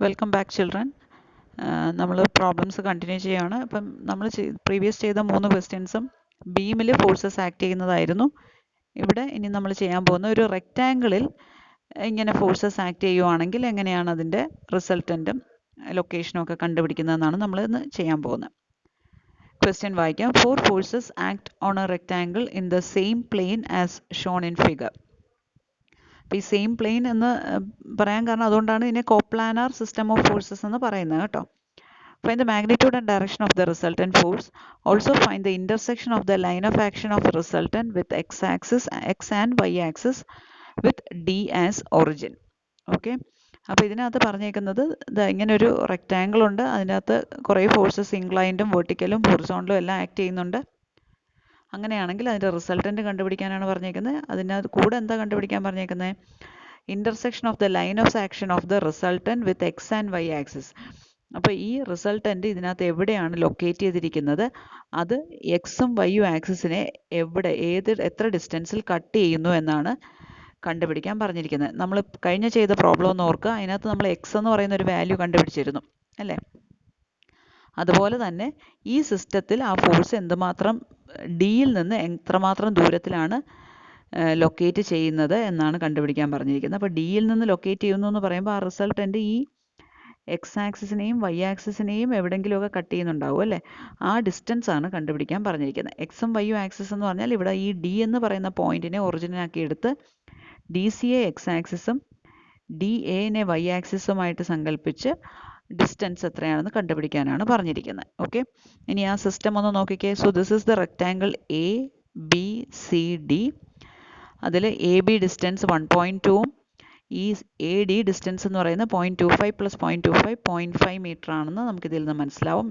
Welcome back children. നമ്മൾ problems continue ചെയ്യുകയാണ്. അപ്പം നമ്മൾ പ്രീവിയസ് ചെയ്ത 3 ക്വസ്റ്റ്യൻസും ബീമിൽ ഫോഴ്സസ് ആക്ട് ചെയ്യുന്നതായിരുന്നു. ഇവിടെ ഇനി നമ്മൾ ചെയ്യാൻ പോകുന്ന ഒരു റെക്റ്റാങ്കിളിൽ ഇങ്ങനെ ഫോഴ്സസ് ആക്ട് ചെയ്യുവാണെങ്കിൽ എങ്ങനെയാണ് അതിൻ്റെ റിസൾട്ടൻറ്റും ലൊക്കേഷനും ഒക്കെ കണ്ടുപിടിക്കുന്നതെന്നാണ് നമ്മൾ ഇന്ന് ചെയ്യാൻ പോകുന്നത്. ക്വസ്റ്റ്യൻ വായിക്കാം. 4 forces act on a rectangle in the same plane as shown in figure. അപ്പോൾ ഈ സെയിം പ്ലെയിൻ എന്ന് പറയാൻ കാരണം അതുകൊണ്ടാണ് ഇതിനെ കോപ്ലാനാർ സിസ്റ്റം ഓഫ് ഫോഴ്സസ് എന്ന് പറയുന്നത് കേട്ടോ. Find the magnitude and direction of the resultant force. Also find the intersection of the line of action of the resultant with x-axis, x and y-axis with D as origin. Okay. അപ്പോൾ ഇതിനകത്ത് പറഞ്ഞേക്കുന്നത് ഇങ്ങനെ ഒരു rectangle ഉണ്ട്, അതിനകത്ത് കുറേ forces ഇൻക്ലൈൻഡും വെർട്ടിക്കലും ഹൊറിസോണ്ടലും എല്ലാം act ചെയ്യുന്നുണ്ട്. അങ്ങനെയാണെങ്കിൽ അതിൻ്റെ റിസൾട്ടൻറ്റ് കണ്ടുപിടിക്കാനാണ് പറഞ്ഞേക്കുന്നത്. അതിനകത്ത് കൂടെ എന്താ കണ്ടുപിടിക്കാൻ പറഞ്ഞേക്കുന്നത്? Intersection of the line of action of the resultant with X and Y axis. അപ്പോൾ ഈ റിസൾട്ടൻറ്റ് ഇതിനകത്ത് എവിടെയാണ് ലൊക്കേറ്റ് ചെയ്തിരിക്കുന്നത്, അത് എക്സും വൈയും ആക്സിസിനെ എത്ര ഡിസ്റ്റൻസിൽ കട്ട് ചെയ്യുന്നു എന്നാണ് കണ്ടുപിടിക്കാൻ പറഞ്ഞിരിക്കുന്നത്. നമ്മൾ കഴിഞ്ഞ ചെയ്ത പ്രോബ്ലം ഒന്ന് ഓർക്കുക. അതിനകത്ത് നമ്മൾ എക്സ് എന്ന് പറയുന്ന ഒരു വാല്യൂ കണ്ടുപിടിച്ചിരുന്നു അല്ലേ? അതുപോലെ തന്നെ ഈ സിസ്റ്റത്തിൽ ആ ഫോഴ്സ് എന്തുമാത്രം ഡിയിൽ നിന്ന് എത്രമാത്രം ദൂരത്തിലാണ് ലൊക്കേറ്റ് ചെയ്യുന്നത് എന്നാണ് കണ്ടുപിടിക്കാൻ പറഞ്ഞിരിക്കുന്നത്. അപ്പോൾ ഡിയിൽ നിന്ന് ലൊക്കേറ്റ് ചെയ്യുന്നു എന്ന് പറയുമ്പോൾ ആ റിസൾട്ടൻറ്റ് ഈ എക്സ് ആക്സിസിനെയും വൈ ആക്സിസിനെയും എവിടെയെങ്കിലുമൊക്കെ കട്ട് ചെയ്യുന്നുണ്ടാവും അല്ലേ? ആ ഡിസ്റ്റൻസ് ആണ് കണ്ടുപിടിക്കാൻ പറഞ്ഞിരിക്കുന്നത്. എക്സും വൈയും ആക്സിസ് എന്ന് പറഞ്ഞാൽ ഇവിടെ ഈ ഡി എന്ന് പറയുന്ന പോയിന്റിനെ ഒറിജിനാക്കി എടുത്ത് ഡി സിയെ എക്സ് ആക്സിസും ഡി എനെ വൈ ആക്സിസുമായിട്ട് സങ്കല്പിച്ച് ഡിസ്റ്റൻസ് എത്രയാണെന്ന് കണ്ടുപിടിക്കാനാണ് പറഞ്ഞിരിക്കുന്നത്. ഓക്കെ, ഇനി ആ സിസ്റ്റം ഒന്ന് നോക്കിക്കേ. So this is the rectangle A B C D. അതിൽ എ ബി ഡിസ്റ്റൻസ് 1.2ഉം ഈ എ ഡി ഡിസ്റ്റൻസ് എന്ന് പറയുന്നത് 0.25 പ്ലസ് 0.25 0.5 മീറ്റർ ആണെന്ന് നമുക്കിതിൽ നിന്ന് മനസ്സിലാവും.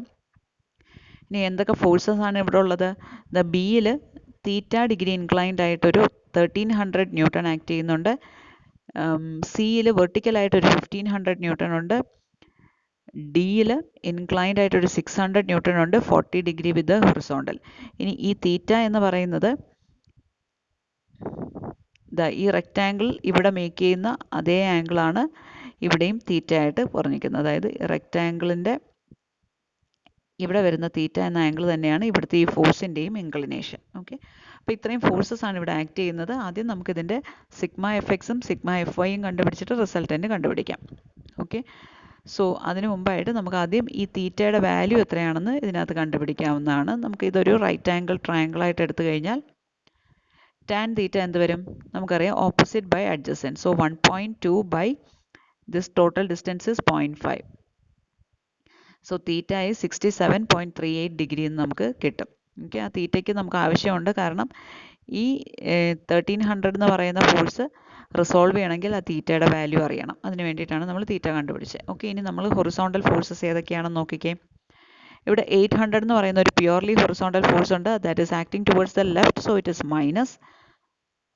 ഇനി എന്തൊക്കെ ഫോഴ്സസ് ആണ് ഇവിടെ ഉള്ളത്? ദ ബിയിൽ തീറ്റ ഡിഗ്രി ഇൻക്ലൈൻഡ് ആയിട്ടൊരു 1300 ന്യൂട്ടൺ ആക്ട് ചെയ്യുന്നുണ്ട്. സിയിൽ വെർട്ടിക്കലായിട്ടൊരു 1500 ന്യൂട്ടൺ ഉണ്ട്. ഡിയിൽ ഇൻക്ലൈൻഡ് ആയിട്ടൊരു 600 ന്യൂട്ടൺ ഉണ്ട്, 40 ഡിഗ്രി വിത്ത് ഹൊറിസോണ്ടൽ. ഇനി ഈ തീറ്റ എന്ന് പറയുന്നത് ഈ റെക്റ്റാങ്കിൾ ഇവിടെ മേക്ക് ചെയ്യുന്ന അതേ ആംഗിളാണ് ഇവിടെയും തീറ്റ ആയിട്ട് പറഞ്ഞിരിക്കുന്നത്. അതായത് റെക്റ്റാങ്കിളിൻ്റെ ഇവിടെ വരുന്ന തീറ്റ എന്ന ആംഗിൾ തന്നെയാണ് ഇവിടുത്തെ ഈ ഫോഴ്സിൻ്റെയും ഇൻക്ലിനേഷൻ. ഓക്കെ, അപ്പോൾ ഇത്രയും ഫോഴ്സസ് ആണ് ഇവിടെ ആക്ട് ചെയ്യുന്നത്. ആദ്യം നമുക്കിതിൻ്റെ സിഗ്മ എഫ് എക്സും സിഗ്മ എഫ് വൈയും കണ്ടുപിടിച്ചിട്ട് റിസൾട്ടൻറ്റ് കണ്ടുപിടിക്കാം. ഓക്കെ, സോ അതിനു മുമ്പായിട്ട് നമുക്ക് ആദ്യം ഈ തീറ്റയുടെ വാല്യൂ എത്രയാണെന്ന് ഇതിനകത്ത് കണ്ടുപിടിക്കാവുന്നതാണ്. നമുക്ക് ഇതൊരു റൈറ്റ് ആംഗിൾ ട്രയാങ്കിൾ ആയിട്ട് എടുത്തു കഴിഞ്ഞാൽ ടാൻ തീറ്റ എന്ത് വരും? നമുക്കറിയാം, opposite by adjacent. So 1.2 by this total distance is 0.5. So theta is 67.38 degree എന്ന് നമുക്ക് കിട്ടും. ഓക്കെ, ആ തീറ്റയ്ക്ക് നമുക്ക് ആവശ്യമുണ്ട്. കാരണം ഈ 1300 എന്ന് പറയുന്ന ഫോഴ്സ് റിസോൾവ് ചെയ്യണമെങ്കിൽ ആ തീറ്റയുടെ വാല്യൂ അറിയണം. അതിന് വേണ്ടിയിട്ടാണ് നമ്മൾ തീറ്റ കണ്ടുപിടിച്ചത്. ഓക്കെ, ഇനി നമ്മൾ ഹൊറിസോണ്ടൽ ഫോഴ്സസ് ഏതൊക്കെയാണെന്ന് നോക്കിക്കേ. ഇവിടെ 800 എന്ന് പറയുന്ന ഒരു പ്യുവർലി ഹൊറിസോണ്ടൽ ഫോഴ്സ് ഉണ്ട്. That is acting towards the left, so it is minus.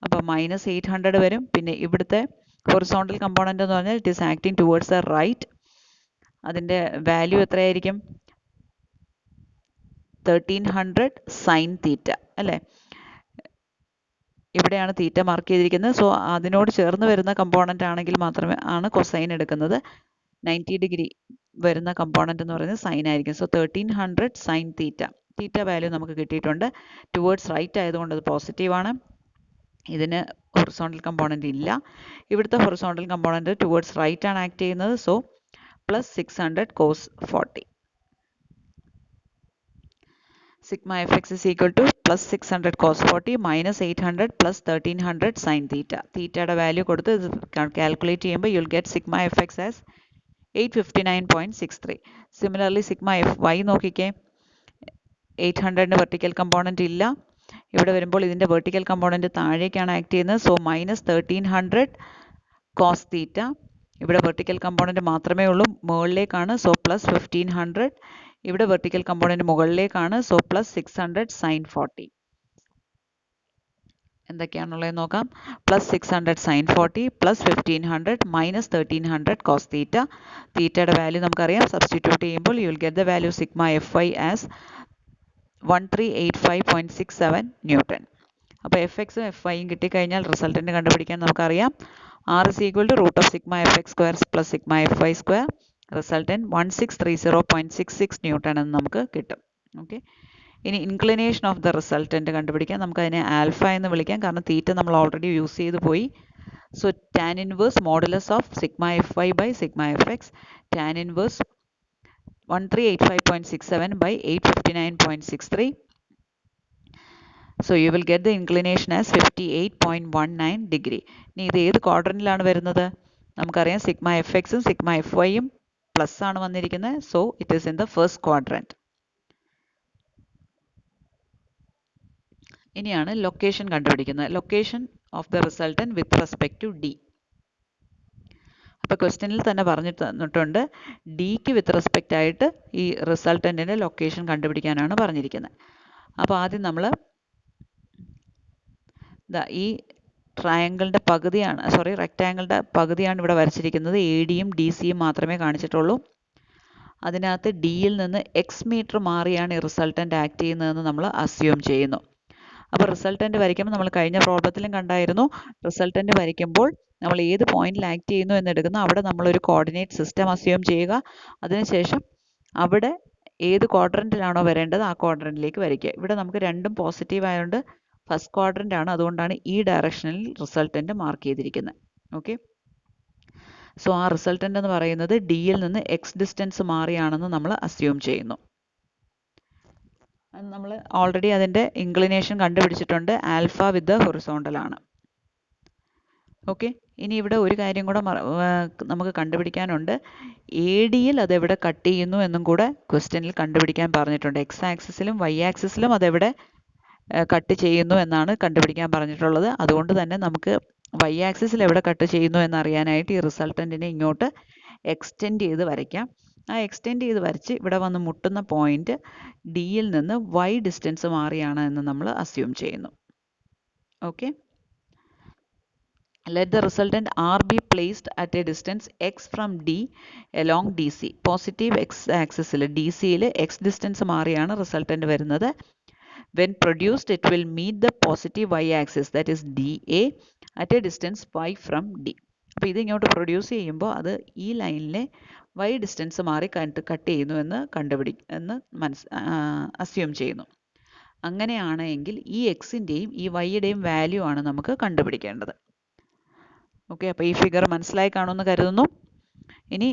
അപ്പോൾ -800 വരും. പിന്നെ ഇവിടുത്തെ ഹൊറിസോണ്ടൽ കമ്പോണൻ്റ് എന്ന് പറഞ്ഞാൽ it is acting towards the right. അതിൻ്റെ വാല്യൂ എത്രയായിരിക്കും? 1300 സൈൻ തീറ്റ അല്ലേ? ഇവിടെയാണ് തീറ്റ മാർക്ക് ചെയ്തിരിക്കുന്നത്. സോ അതിനോട് ചേർന്ന് വരുന്ന കമ്പോണൻ്റ് ആണെങ്കിൽ മാത്രമേ ആണ് കൊസൈൻ എടുക്കുന്നത്. 90 ഡിഗ്രി വരുന്ന കമ്പോണൻ്റ് എന്ന് പറയുന്നത് സൈൻ ആയിരിക്കും. So 1300 sine theta. തീറ്റ വാല്യൂ നമുക്ക് കിട്ടിയിട്ടുണ്ട്. ടുവേർഡ്സ് റൈറ്റ് ആയതുകൊണ്ട് അത് പോസിറ്റീവാണ്. ഇതിന് ഹൊറിസോണ്ടൽ കമ്പോണൻ്റ് ഇല്ല. ഇവിടുത്തെ ഹൊറിസോണ്ടൽ കമ്പോണൻ്റ് ടുവേർഡ്സ് റൈറ്റ് ആണ് ആക്ട് ചെയ്യുന്നത്. So plus 600 cos 40. Sigma fx is equal to plus 600 cos 40 minus 800 plus 1300 sin theta. തീറ്റയുടെ വാല്യൂ കൊടുത്ത് കാൽക്കുലേറ്റ് ചെയ്യുമ്പോൾ you'll get sigma F X as 859.63. Similarly sigma F Y നോക്കിക്കേ. 800ന് vertical component ഇല്ല. ഇവിടെ വരുമ്പോൾ ഇതിൻ്റെ വെർട്ടിക്കൽ കമ്പോണൻ്റ് താഴേക്കാണ് ആക്ട് ചെയ്യുന്നത്. So minus 1300 cos theta. ഇവിടെ വെർട്ടിക്കൽ കമ്പോണൻ്റ് മാത്രമേ ഉള്ളൂ, മുകളിലേക്കാണ്. So plus 1500. ഇവിടെ വെർട്ടിക്കൽ കമ്പോണൻ്റ് മുകളിലേക്കാണ്. So plus 600 sine 40. എന്തൊക്കെയാണുള്ളത് നോക്കാം. Plus 600 sine 40 plus 1500 minus 1300 cos theta. തീറ്റയുടെ വാല്യൂ നമുക്കറിയാം. സബ്സ്റ്റിറ്റ്യൂട്ട് ചെയ്യുമ്പോൾ you will get the value sigma F Y as 1385.67 newton. അപ്പോൾ എഫ് എക്സും എഫ് വൈയും കിട്ടിക്കഴിഞ്ഞാൽ റിസൾട്ടൻറ്റ് കണ്ടുപിടിക്കാൻ നമുക്കറിയാം. R is equal to root of sigma fx square plus sigma fy square. Resultant 1630.66 newton എന്ന് നമുക്ക് കിട്ടും. ഓക്കെ, ഇനി ഇൻക്ലിനേഷൻ ഓഫ് ദ റിസൾട്ടൻറ്റ് കണ്ടുപിടിക്കാൻ നമുക്കതിനെ ആൽഫ എന്ന് വിളിക്കാം, കാരണം തീറ്റ നമ്മൾ ഓൾറെഡി യൂസ് ചെയ്ത് പോയി. So tan inverse modulus of sigma F Y by sigma F X, tan inverse 1385.67 by 859.63. So you will get the inclination as 58.19 degree. ഇനി ഇത് ഏത് ക്വാഡ്രന്റിലാണ് വരുന്നത്? നമുക്കറിയാം സിഗ്മ എഫ് എക്സും സിഗ്മ എഫ് വൈയും പ്ലസ് ആണ് വന്നിരിക്കുന്നത്. So it is in the first quadrant. ഇനിയാണ് ലൊക്കേഷൻ കണ്ടുപിടിക്കുന്നത്. Location of the resultant with respect to D. അപ്പോൾ ക്വസ്റ്റ്യനിൽ തന്നെ പറഞ്ഞു തന്നിട്ടുണ്ട്, ഡിക്ക് വിത്ത് റെസ്പെക്റ്റ് ആയിട്ട് ഈ റിസൾട്ടൻറ്റിൻ്റെ ലൊക്കേഷൻ കണ്ടുപിടിക്കാനാണ് പറഞ്ഞിരിക്കുന്നത്. അപ്പോൾ ആദ്യം നമ്മൾ ഈ ട്രയാങ്കിളിൻ്റെ പകുതിയാണ്, റെക്റ്റാങ്കിളിൻ്റെ പകുതിയാണ് ഇവിടെ വരച്ചിരിക്കുന്നത്. എ ഡിയും ഡി സിയും മാത്രമേ കാണിച്ചിട്ടുള്ളൂ. അതിനകത്ത് ഡിയിൽ നിന്ന് എക്സ് മീറ്റർ മാറിയാണ് ഈ റിസൾട്ടൻറ്റ് ആക്ട് ചെയ്യുന്നതെന്ന് നമ്മൾ അസ്യൂം ചെയ്യുന്നു. അപ്പോൾ റിസൾട്ടൻറ്റ് വരയ്ക്കുമ്പോൾ നമ്മൾ കഴിഞ്ഞ പ്രോബ്ലത്തിലും കണ്ടായിരുന്നു, റിസൾട്ടൻറ്റ് വരയ്ക്കുമ്പോൾ നമ്മൾ ഏത് പോയിന്റിൽ ആക്ട് ചെയ്യുന്നു എന്നെടുക്കുന്നു, അവിടെ നമ്മളൊരു കോർഡിനേറ്റ് സിസ്റ്റം അസ്യൂം ചെയ്യുക. അതിനുശേഷം അവിടെ ഏത് ക്വാഡ്രൻറ്റിലാണോ വരേണ്ടത് ആ ക്വാഡ്രൻറ്റിലേക്ക് വരയ്ക്കുക. ഇവിടെ നമുക്ക് രണ്ടും പോസിറ്റീവ് ആയതുകൊണ്ട് ഫസ്റ്റ് ക്വാഡ്രൻ്റ് ആണ്, അതുകൊണ്ടാണ് ഈ ഡയറക്ഷനിൽ റിസൾട്ടൻറ്റ് മാർക്ക് ചെയ്തിരിക്കുന്നത്. ഓക്കെ, സോ ആ റിസൾട്ടൻ്റ് എന്ന് പറയുന്നത് ഡിയിൽ നിന്ന് എക്സ് ഡിസ്റ്റൻസ് മാറിയാണെന്ന് നമ്മൾ അസ്യൂം ചെയ്യുന്നു. നമ്മൾ ഓൾറെഡി അതിൻ്റെ ഇൻക്ലിനേഷൻ കണ്ടുപിടിച്ചിട്ടുണ്ട്, ആൽഫ വിത്ത് ദ ഹൊറിസോണ്ടൽ ആണ്. ഓക്കെ, ഇനി ഇവിടെ ഒരു കാര്യം കൂടെ നമുക്ക് കണ്ടുപിടിക്കാനുണ്ട്. എ ഡിയിൽ അതെവിടെ കട്ട് ചെയ്യുന്നു എന്നും കൂടെ ക്വസ്റ്റ്യനിൽ കണ്ടുപിടിക്കാൻ പറഞ്ഞിട്ടുണ്ട്. എക്സ് ആക്സിസിലും വൈ ആക്സിസിലും അതെവിടെ കട്ട് ചെയ്യുന്നു എന്നാണ് കണ്ടുപിടിക്കാൻ പറഞ്ഞിട്ടുള്ളത്. അതുകൊണ്ട് തന്നെ നമുക്ക് വൈ ആക്സിസിൽ എവിടെ കട്ട് ചെയ്യുന്നു എന്നറിയാനായിട്ട് ഈ റിസൾട്ടൻറ്റിനെ ഇങ്ങോട്ട് എക്സ്റ്റെൻഡ് ചെയ്ത് വരയ്ക്കാം. ആ എക്സ്റ്റെൻഡ് ചെയ്ത് വരച്ച് ഇവിടെ വന്ന് മുട്ടുന്ന പോയിന്റ് ഡിയിൽ നിന്ന് വൈ ഡിസ്റ്റൻസ് മാറിയാണ് എന്ന് നമ്മൾ അസ്യൂം ചെയ്യുന്നു. Okay, let the resultant R be placed at a distance x from D along DC. Positive X ആക്സിസിൽ ഡി സിയിൽ എക്സ് ഡിസ്റ്റൻസ് മാറിയാണ് റിസൾട്ടൻറ്റ് വരുന്നത്. When produced, it will meet the positive y axis, that is DA, at a distance y from D. അപ്പോൾ ഇത് ഇങ്ങോട്ട് produce ചെയ്യുമ്പോൾ അത് ഈ ലൈനിലെ y ഡിസ്റ്റൻസ് മാറി കട്ട് ചെയ്യുന്നു എന്ന് അസ്യൂം ചെയ്യുന്നു. അങ്ങനെയാണെങ്കിൽ ഈ എക്സിൻ്റെയും ഈ വൈയുടെയും വാല്യൂ ആണ് നമുക്ക് കണ്ടുപിടിക്കേണ്ടത്. ഓക്കെ, അപ്പോൾ ഈ ഫിഗർ മനസ്സിലായി കാണുമെന്ന് കരുതുന്നു. ഇനി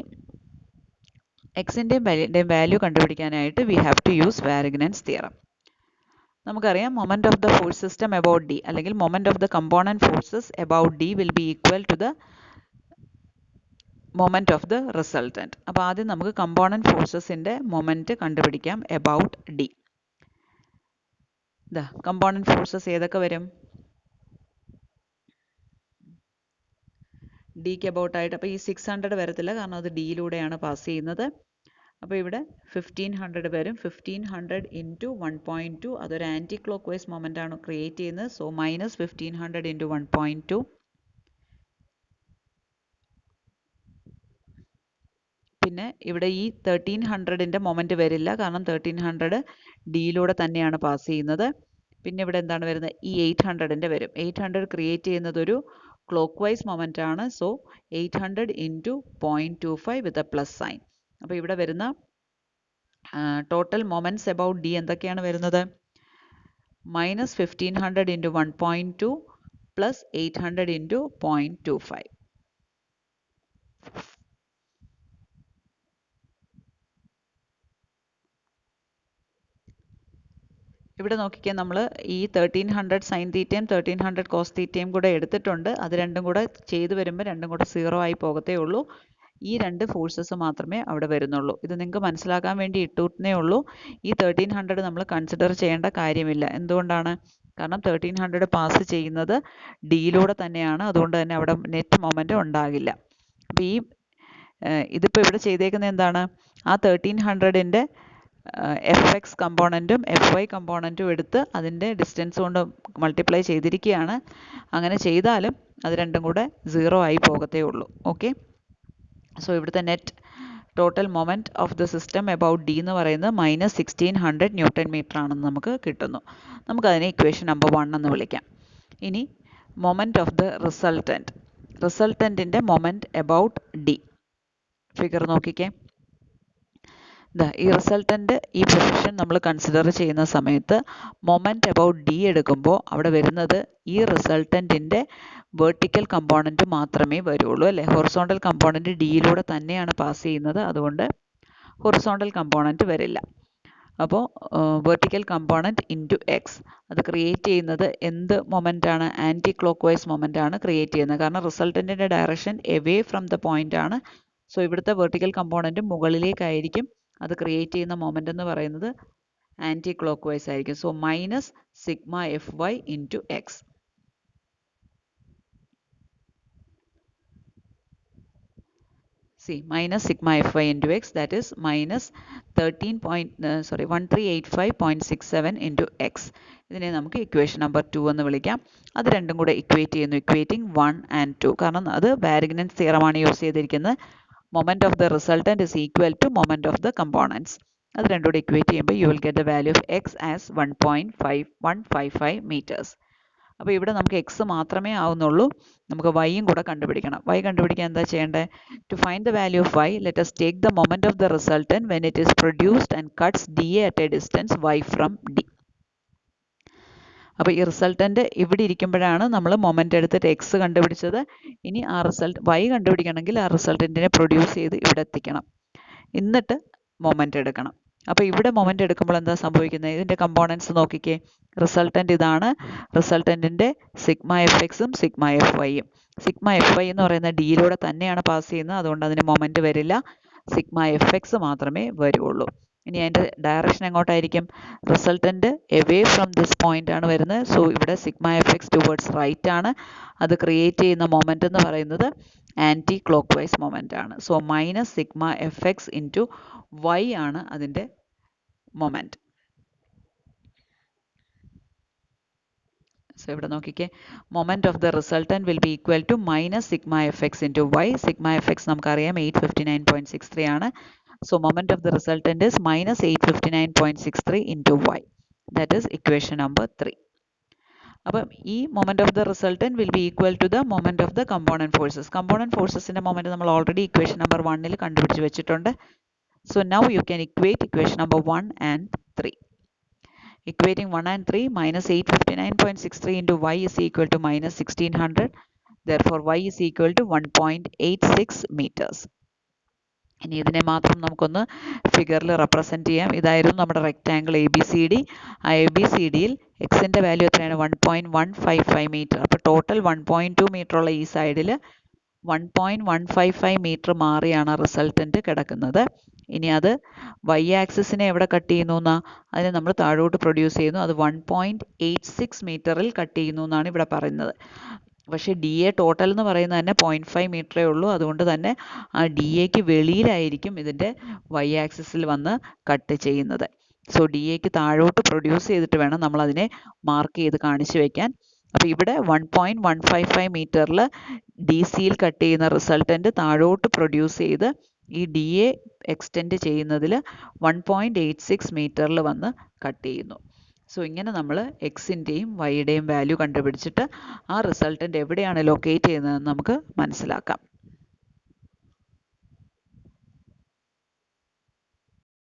എക്സിൻ്റെയും വൈയുടെയും വാല്യൂ കണ്ടുപിടിക്കാനായിട്ട് we have to use Varignon's theorem. നമുക്കറിയാം moment of the force system about D, അല്ലെങ്കിൽ moment of the component forces about D will be equal to the moment of the resultant. അപ്പോൾ ആദ്യം നമുക്ക് കമ്പോണൻറ്റ് ഫോഴ്സസിൻ്റെ moment കണ്ടുപിടിക്കാം about D. Component forces ഏതൊക്കെ വരും? ഡിക്ക് എബൌട്ട് ആയിട്ട്, അപ്പോൾ ഈ 600 വരത്തില്ല, കാരണം അത് ഡിയിലൂടെയാണ് പാസ് ചെയ്യുന്നത്. അപ്പോൾ ഇവിടെ 1500 വരും. 1500 ഇൻറ്റു 1.2, അതൊരു ആൻറ്റി ക്ലോക്ക് വൈസ് മൊമെൻ്റ് ആണ് ക്രിയേറ്റ് ചെയ്യുന്നത്. So minus 1500 into 1.2. പിന്നെ ഇവിടെ ഈ 1300ൻ്റെ മൊമെൻറ്റ് വരില്ല, കാരണം 1300 ഡിയിലൂടെ തന്നെയാണ് പാസ് ചെയ്യുന്നത്. പിന്നെ ഇവിടെ എന്താണ് വരുന്നത്? ഈ 800ൻ്റെ വരും. 800 ക്രിയേറ്റ് ചെയ്യുന്നത് ഒരു ക്ലോക്ക് വൈസ് മൊമെൻ്റ് ആണ്. So 800 into 0.25 with a plus sine. അപ്പോൾ ഇവിടെ വരുന്ന ടോട്ടൽ മൊമെൻറ്റ്സ് എബൌട്ട് ഡി എന്തൊക്കെയാണ് വരുന്നത്? Minus 1500 into 1.2 plus 800 into 0.25. ഇവിടെ നോക്കിക്കാൻ നമ്മൾ ഈ 1300 സൈൻ തീറ്റയും 1300 കോസ് തീറ്റയും കൂടെ എടുത്തിട്ടുണ്ട്. അത് രണ്ടും കൂടെ ചെയ്ത് വരുമ്പോൾ രണ്ടും കൂടെ 0 ആയി പോകത്തേ ഉള്ളൂ. ഈ രണ്ട് ഫോഴ്സസ് മാത്രമേ അവിടെ വരുന്നുള്ളൂ. ഇത് നിങ്ങൾക്ക് മനസ്സിലാക്കാൻ വേണ്ടി ഇട്ടുന്നേ ഉള്ളൂ. ഈ 1300 നമ്മൾ കൺസിഡർ ചെയ്യേണ്ട കാര്യമില്ല. എന്തുകൊണ്ടാണ്? കാരണം 1300 പാസ് ചെയ്യുന്നത് ഡിയിലൂടെ തന്നെയാണ്. അതുകൊണ്ട് തന്നെ അവിടെ നെറ്റ് മൊമെൻറ്റ് ഉണ്ടാകില്ല. അപ്പോൾ ഇതിപ്പോൾ ഇവിടെ ചെയ്തേക്കുന്നത് എന്താണ്? ആ 1300ൻ്റെ എഫ് എക്സ് കമ്പോണൻറ്റും എഫ് വൈ കമ്പോണൻറ്റും എടുത്ത് അതിൻ്റെ ഡിസ്റ്റൻസ് കൊണ്ട് മൾട്ടിപ്ലൈ ചെയ്തിരിക്കുകയാണ്. അങ്ങനെ ചെയ്താലും അത് രണ്ടും കൂടെ 0 ആയി പോകത്തേ ഉള്ളൂ. ഓക്കെ, സോ ഇവിടുത്തെ net total moment of the system about D എന്ന് പറയുന്നത് മൈനസ് 1600 ന്യൂട്ടൺ മീറ്റർ ആണെന്ന് നമുക്ക് കിട്ടുന്നു. നമുക്കതിനെ ഇക്വേഷൻ നമ്പർ 1 എന്ന് വിളിക്കാം. ഇനി മൊമെൻറ്റ് ഓഫ് ദ റിസൾട്ടൻറ്റിൻ്റെ മൊമെൻറ്റ് എബൌട്ട് ഡി ഫിഗർ നോക്കിക്കേ. ഈ റിസൾട്ടൻ്റ് ഈ പൊസിഷൻ നമ്മൾ കൺസിഡർ ചെയ്യുന്ന സമയത്ത് മൊമെൻറ്റ് അബൌട്ട് ഡി എടുക്കുമ്പോൾ അവിടെ വരുന്നത് ഈ റിസൾട്ടൻറ്റിൻ്റെ വെർട്ടിക്കൽ കമ്പോണൻറ്റ് മാത്രമേ വരുള്ളൂ അല്ലേ. ഹൊറിസോണ്ടൽ കമ്പോണൻറ്റ് ഡിയിലൂടെ തന്നെയാണ് പാസ് ചെയ്യുന്നത്, അതുകൊണ്ട് ഹൊറിസോണ്ടൽ കമ്പോണൻറ്റ് വരില്ല. അപ്പോൾ വെർട്ടിക്കൽ കമ്പോണൻറ്റ് ഇൻറ്റു എക്സ് അത് ക്രിയേറ്റ് ചെയ്യുന്നത് എന്ത് മൊമെൻ്റ് ആണ്? ആൻറ്റി ക്ലോക്ക് വൈസ് മൊമെൻ്റ് ആണ് ക്രിയേറ്റ് ചെയ്യുന്നത്. കാരണം റിസൾട്ടൻറ്റിൻ്റെ direction away from the point ആണ്. സോ ഇവിടുത്തെ വെർട്ടിക്കൽ കമ്പോണൻറ്റ് മുകളിലേക്കായിരിക്കും. അത് ക്രിയേറ്റ് ചെയ്യുന്ന മൊമെൻ്റ് എന്ന് പറയുന്നത് ആൻറ്റി ക്ലോക്ക് വൈസ് ആയിരിക്കും. So minus sigma F Y into X. minus sigma fy into x, that is minus 1385.67 into x. ഇതിനെ നമുക്ക് ഇക്വേഷൻ നമ്പർ 2 എന്ന് വിളിക്കാം. അത് രണ്ടും കൂടെ ഇക്വേറ്റ് ചെയ്യുന്നു, ഇക്വേറ്റിംഗ് 1 and 2. കാരണം അത് വാരിഗ്നൻസ് തിയറമാണ് യൂസ് ചെയ്തിരിക്കുന്നത്. Moment of the resultant is equal to moment of the components. അത് രണ്ടും കൂടെ ഇക്വേറ്റ് ചെയ്യുമ്പോൾ you will get the value of x as 1.5155 meters. അപ്പോൾ ഇവിടെ നമുക്ക് എക്സ് മാത്രമേ ആവുന്നുള്ളൂ, നമുക്ക് വൈയും കൂടെ കണ്ടുപിടിക്കണം. വൈ കണ്ടുപിടിക്കാൻ എന്താ ചെയ്യേണ്ടത്? To find the value of Y, let us take the moment of the resultant when it is produced and cuts dA at a distance y from d. അപ്പോൾ ഈ റിസൾട്ടൻ്റ് ഇവിടെ ഇരിക്കുമ്പോഴാണ് നമ്മൾ മൊമെൻ്റ് എടുത്തിട്ട് എക്സ് കണ്ടുപിടിച്ചത്. ഇനി ആ റിസൾട്ട് വൈ കണ്ടുപിടിക്കണമെങ്കിൽ ആ റിസൾട്ടൻറ്റിനെ പ്രൊഡ്യൂസ് ചെയ്ത് ഇവിടെ എത്തിക്കണം, എന്നിട്ട് മൊമെൻ്റ് എടുക്കണം. അപ്പോൾ ഇവിടെ മൊമെൻ്റ് എടുക്കുമ്പോൾ എന്താ സംഭവിക്കുന്നത്? ഇതിൻ്റെ കമ്പോണൻസ് നോക്കിക്കേ. റിസൾട്ടൻ്റ് ഇതാണ്, റിസൾട്ടൻറ്റിൻ്റെ സിഗ്മ എഫ് എക്സും സിഗ്മ എഫ് വൈയും. സിഗ്മ എഫ് വൈ എന്ന് പറയുന്ന ഡിയിലൂടെ തന്നെയാണ് പാസ് ചെയ്യുന്നത്, അതുകൊണ്ട് അതിന് മൊമെൻ്റ് വരില്ല. സിഗ്മ എഫ് എക്സ് മാത്രമേ വരുള്ളൂ. ഇനി അതിൻ്റെ ഡയറക്ഷൻ എങ്ങോട്ടായിരിക്കും? Resultant away from this point ആണ് വരുന്നത്. സോ ഇവിടെ sigma F X towards right ആണ്. അത് ക്രിയേറ്റ് ചെയ്യുന്ന മൊമെൻ്റ് എന്ന് പറയുന്നത് ആൻറ്റി ക്ലോക്ക് വൈസ് മൊമെൻ്റ് ആണ്. So minus sigma F X into Y ആണ് അതിൻ്റെ മൊമെൻ്റ്. സോ ഇവിടെ നോക്കിക്കേ, moment of the resultant will be equal to minus sigma F X into Y. Sigma F X നമുക്കറിയാം 859.63 ആണ്. So moment of the resultant is minus 859.63 into y. That is equation number 3. അപ്പം ഈ moment of the resultant will be equal to the moment of the component forces. Component forces ന്റെ moment നമ്മൾ already equation number 1 ൽ കണ്ടുപിടിച്ച് വെച്ചിട്ടുണ്ട്. So now you can equate equation number 1 and 3. Equating 1 and 3, minus 859.63 into y is equal to minus 1600. Therefore y is equal to 1.86 meters. ഇനി ഇതിനെ മാത്രം നമുക്കൊന്ന് ഫിഗറിൽ റെപ്രസെൻറ്റ് ചെയ്യാം. ഇതായിരുന്നു നമ്മുടെ rectangle A B C D. ആ എ ബി സി ഡിയിൽ എക്സിൻ്റെ വാല്യൂ എത്രയാണ്? 1.155 മീറ്റർ. അപ്പോൾ ടോട്ടൽ 1.2 മീറ്റർ ഉള്ള ഈ സൈഡിൽ 1.155 മീറ്റർ മാറിയാണ് റിസൾട്ടൻറ്റ് കിടക്കുന്നത്. ഇനി അത് വൈ ആക്സിസിനെ എവിടെ കട്ട് ചെയ്യുന്നു എന്നാ? അതിനെ നമ്മൾ താഴോട്ട് പ്രൊഡ്യൂസ് ചെയ്യുന്നു. അത് 1.86 മീറ്ററിൽ കട്ട് ചെയ്യുന്നു എന്നാണ് ഇവിടെ പറയുന്നത്. പക്ഷേ ഡി എ ടോട്ടൽ എന്ന് പറയുന്നത് തന്നെ 0.5 മീറ്ററേ ഉള്ളൂ. അതുകൊണ്ട് തന്നെ ആ ഡി എക്ക് വെളിയിലായിരിക്കും ഇതിൻ്റെ വൈ ആക്സിസിൽ വന്ന് കട്ട് ചെയ്യുന്നത്. സോ ഡി എക്ക് താഴോട്ട് പ്രൊഡ്യൂസ് ചെയ്തിട്ട് വേണം നമ്മൾ അതിനെ മാർക്ക് ചെയ്ത് കാണിച്ചു വയ്ക്കാൻ. അപ്പോൾ ഇവിടെ 1.155 മീറ്ററിൽ ഡി സിയിൽ കട്ട് ചെയ്യുന്ന റിസൾട്ടൻറ്റ് താഴോട്ട് പ്രൊഡ്യൂസ് ചെയ്ത് ഈ ഡി എ എക്സ്റ്റെൻഡ് ചെയ്യുന്നതിൽ 1.86 മീറ്ററിൽ വന്ന് കട്ട് ചെയ്യുന്നു. സോ ഇങ്ങനെ നമ്മൾ എക്സിൻ്റെയും വൈയുടെയും വാല്യൂ കണ്ടുപിടിച്ചിട്ട് ആ റിസൾട്ടൻ്റ് എവിടെയാണ് ലൊക്കേറ്റ് ചെയ്യുന്നതെന്ന് നമുക്ക് മനസ്സിലാക്കാം.